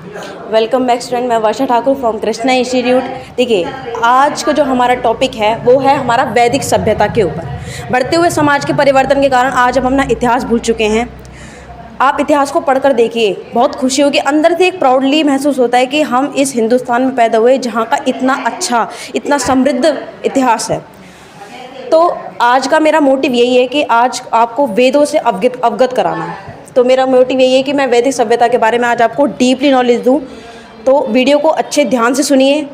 Welcome back student, मैं वर्षा Thakur from Krishna institute. देखिए, आज का जो हमारा टॉपिक है वो है हमारा वैदिक सभ्यता के ऊपर। बढ़ते हुए समाज के परिवर्तन के कारण आज हम अपना इतिहास भूल चुके हैं। आप इतिहास को पढ़कर देखिए, बहुत खुशी होगी, अंदर से एक प्राउडली महसूस होता है कि हम इस हिंदुस्तान में पैदा हुए जहाँ का इतना अच्छा, इतना समृद्ध इतिहास है। तो आज का मेरा मोटिव यही है कि आज आपको वेदों से अवगत कराना। तो मेरा मोटिव यही है कि मैं वैदिक सभ्यता के बारे में आज आपको डीपली नॉलेज दूं। तो वीडियो को अच्छे ध्यान से सुनिए,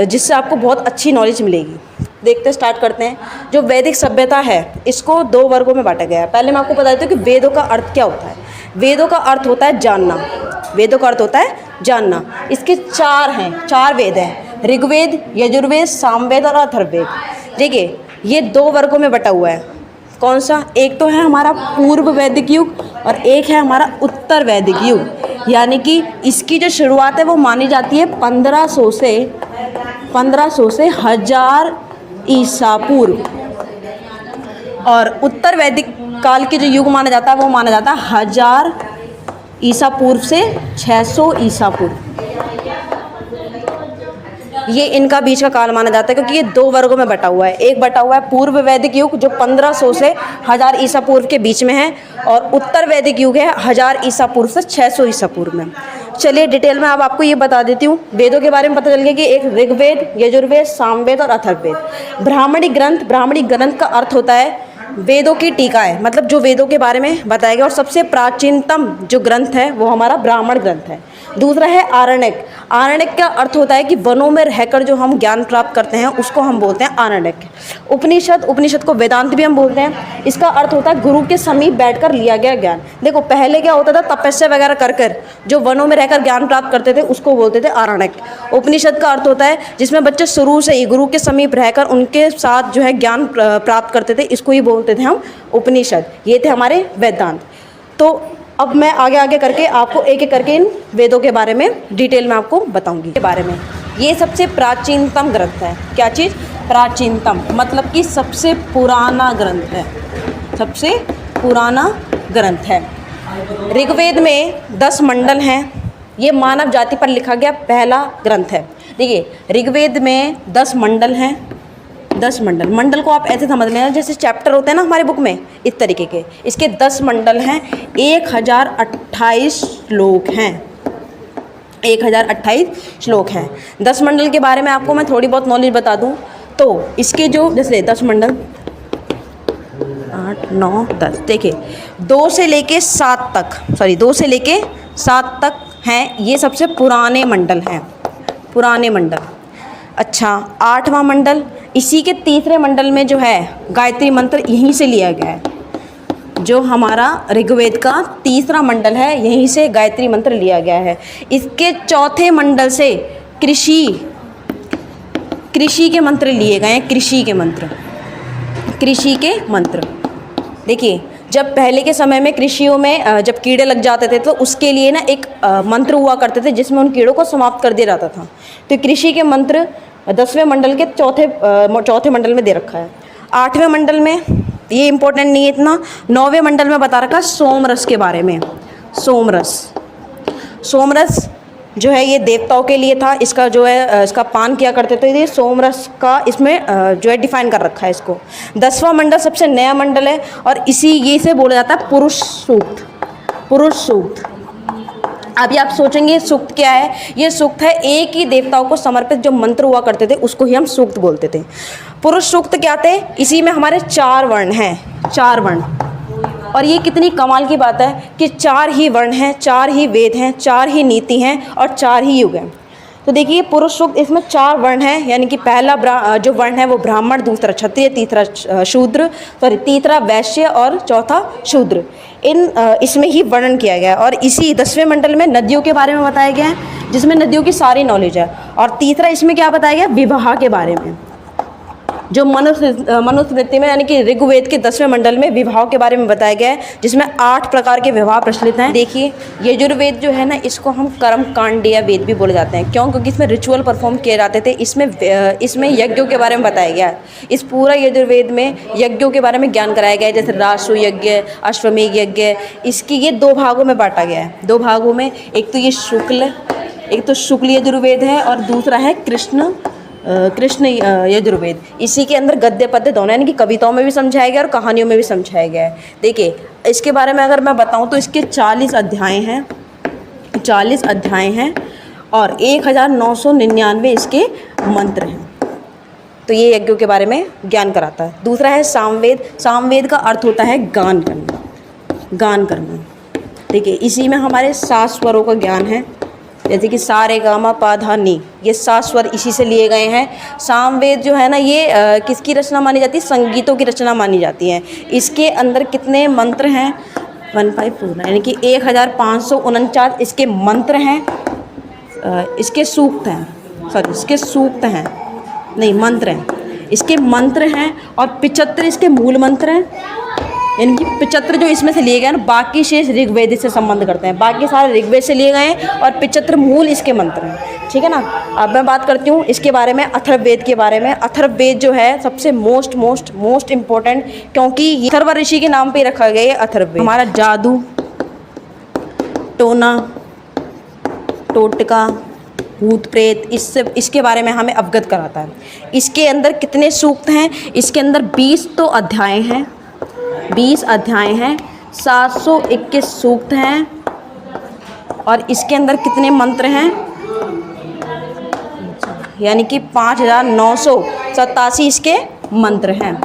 जिससे आपको बहुत अच्छी नॉलेज मिलेगी। देखते स्टार्ट करते हैं। जो वैदिक सभ्यता है इसको दो वर्गों में बांटा गया है। पहले मैं आपको बता देती हूँ कि वेदों का अर्थ क्या होता है। वेदों का अर्थ होता है जानना। वेदों का अर्थ होता है जानना। इसके चार वेद हैं: ऋग्वेद, यजुर्वेद, सामवेद और अथर्ववेद। देखिए, ये दो वर्गों में बटा हुआ है। कौन सा? एक तो है हमारा पूर्व वैदिक युग और एक है हमारा उत्तर वैदिक युग। यानी कि इसकी जो शुरुआत है वो मानी जाती है 1500 से 1000 ईसा पूर्व। और उत्तर वैदिक काल के जो युग माना जाता है वो माना जाता है 1000 ईसा पूर्व से 600 ईसा पूर्व। ये इनका बीच का काल माना जाता है, क्योंकि ये दो वर्गों में बटा हुआ है। एक बटा हुआ है पूर्व वैदिक युग जो 1500 से 1000 ईसा पूर्व के बीच में है, और उत्तर वैदिक युग है 1000 ईसा पूर्व से 600 ईसा पूर्व में। चलिए डिटेल में अब आपको ये बता देती हूँ। वेदों के बारे में पता चल गया कि एक ऋग्वेद, यजुर्वेद, सामवेद और अथर्ववेद। ब्राह्मणी ग्रंथ का अर्थ होता है वेदों की टीका है, मतलब जो वेदों के बारे में बताया गया। और सबसे प्राचीनतम जो ग्रंथ है वो हमारा ब्राह्मण ग्रंथ है। दूसरा है आरण्यक। आरण्यक का अर्थ होता है कि वनों में रहकर जो हम ज्ञान प्राप्त करते हैं उसको हम बोलते हैं आरण्यक। उपनिषद को वेदांत भी हम बोलते हैं। इसका अर्थ होता है गुरु के समीप बैठकर लिया गया ज्ञान। देखो, पहले क्या होता था, तपस्या वगैरह कर जो वनों में रहकर ज्ञान प्राप्त करते थे उसको बोलते थे आरण्यक। उपनिषद का अर्थ होता है जिसमें बच्चे शुरू से ही गुरु के समीप रहकर उनके साथ जो है ज्ञान प्राप्त करते थे, इसको ही बोलते थे हम उपनिषद। ये थे हमारे वेदांत। तो अब मैं आगे करके आपको एक एक करके इन वेदों के बारे में डिटेल में आपको बताऊंगी के बारे में। ये सबसे प्राचीनतम ग्रंथ है। क्या चीज़? प्राचीनतम, मतलब कि सबसे पुराना ग्रंथ है। सबसे पुराना ग्रंथ है। ऋग्वेद में 10 मंडल हैं। ये मानव जाति पर लिखा गया पहला ग्रंथ है। देखिए, ऋग्वेद में 10 मंडल हैं। 10 मंडल को आप ऐसे समझ लेना जैसे चैप्टर होते हैं ना हमारे बुक में, इस तरीके के। इसके 10 मंडल हैं। 1028 श्लोक हैं। 1028 श्लोक हैं। 10 मंडल के बारे में आपको मैं थोड़ी बहुत नॉलेज बता दूं तो इसके जो जैसे 10 मंडल 8, 9, 10, देखिए 2 से लेके 7 तक हैं। ये सबसे पुराने मंडल हैं। पुराने मंडल। अच्छा, 8वां मंडल, इसी के तीसरे मंडल में जो है गायत्री मंत्र यहीं से लिया गया है। जो हमारा ऋग्वेद का तीसरा मंडल है यहीं से गायत्री मंत्र लिया गया है। इसके चौथे मंडल से कृषि के मंत्र लिए गए हैं। कृषि के मंत्र। देखिए, जब पहले के समय में कृषियों में जब कीड़े लग जाते थे तो उसके लिए ना एक मंत्र हुआ करते थे जिसमें उन कीड़ों को समाप्त कर दिया जाता था। तो कृषि के मंत्र 10वें मंडल के चौथे मंडल में दे रखा है। 8वें मंडल में ये इम्पोर्टेंट नहीं है इतना। 9वें मंडल में बता रखा है सोमरस के बारे में। सोमरस जो है ये देवताओं के लिए था। इसका जो है इसका पान किया करते थे। ये सोमरस का इसमें जो है डिफाइन कर रखा है इसको। 10वां मंडल सबसे नया मंडल है और ये से बोला जाता है पुरुष सूक्त। अभी आप सोचेंगे सूक्त क्या है? ये सूक्त है एक ही देवताओं को समर्पित जो मंत्र हुआ करते थे उसको ही हम सूक्त बोलते थे। पुरुष सूक्त क्या थे? इसी में हमारे 4 वर्ण हैं। 4 वर्ण। और ये कितनी कमाल की बात है कि 4 ही वर्ण हैं, 4 ही वेद हैं, 4 ही नीति हैं और 4 ही युग हैं। तो देखिए, पुरुष सूक्त इसमें 4 वर्ण हैं, यानी कि पहला जो वर्ण है वो ब्राह्मण, दूसरा क्षत्रिय, तीसरा वैश्य और चौथा शूद्र। इसमें ही वर्णन किया गया है। और इसी 10वें मंडल में नदियों के बारे में बताया गया है, जिसमें नदियों की सारी नॉलेज है। और तीसरा इसमें क्या बताया गया? विवाह के बारे में। जो मनुस्मृति में यानी कि ऋग्वेद के 10वें मंडल में विवाह के बारे में बताया गया है, जिसमें 8 प्रकार के विवाह प्रचलित हैं। देखिए, यजुर्वेद जो है ना, इसको हम कर्मकांडीय वेद भी बोले जाते हैं। क्यों? क्योंकि इसमें रिचुअल परफॉर्म किए जाते थे। इसमें यज्ञों के बारे में बताया गया है। इस पूरा यजुर्वेद में यज्ञों के बारे में ज्ञान कराया गया है, जैसे राजसूय यज्ञ, अश्वमेध यज्ञ। ये 2 भागों में बांटा गया है। 2 भागों में, एक तो ये शुक्ल एक तो शुक्ल यजुर्वेद है और दूसरा है कृष्ण यजुर्वेद। इसी के अंदर गद्य पद्य दोनों, यानी कि कविताओं में भी समझाया गया और कहानियों में भी समझाया गया है। देखिए इसके बारे में अगर मैं बताऊं तो इसके 40 अध्याय हैं, 40 अध्याय हैं और 1999 इसके मंत्र हैं। तो ये यज्ञों के बारे में ज्ञान कराता है। दूसरा है सामवेद। सामवेद का अर्थ होता है गान करना, गान करना। देखिए इसी में हमारे 7 स्वरों का ज्ञान है, जैसे कि सा रे गा मा पा धा नी, ये 7 स्वर इसी से लिए गए हैं। सामवेद जो है ना ये किसकी रचना मानी जाती है? संगीतों की रचना मानी जाती है। इसके अंदर कितने मंत्र हैं? 1549, यानी कि 1549 इसके मंत्र हैं। इसके सूक्त हैं, सॉरी इसके सूक्त हैं, नहीं मंत्र हैं। इसके मंत्र हैं और 75 इसके मूल मंत्र हैं, यानी कि 75 जो इसमें से लिए गए हैं, बाकी शेष ऋग्वेद से संबंध करते हैं। बाकी सारे ऋग्वेद से लिए गए हैं और 75 मूल इसके मंत्र हैं, ठीक है ना। अब मैं बात करती हूँ इसके बारे में, अथर्ववेद के बारे में। अथर्ववेद जो है सबसे मोस्ट इम्पोर्टेंट, क्योंकि अथर्व ऋषि के नाम पे रखा गया है अथर्ववेद। हमारा जादू, टोना, टोटका, भूत प्रेत, इसके बारे में हमें अवगत कराता है। इसके अंदर कितने सूक्त हैं? इसके अंदर 20 तो अध्याय हैं, 20 अध्याय हैं, 721 सूक्त हैं और इसके अंदर कितने मंत्र हैं? यानी कि 5987 इसके मंत्र हैं।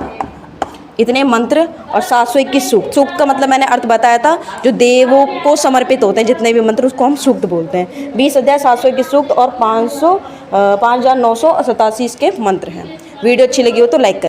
इतने मंत्र और 721 सूक्त। सूक्त का मतलब मैंने अर्थ बताया था, जो देवों को समर्पित होते हैं जितने भी मंत्र, उसको हम सूक्त बोलते हैं। 20 अध्याय, 721 सूक्त और 5987 इसके मंत्र हैं। वीडियो अच्छी लगी हो तो लाइक करें।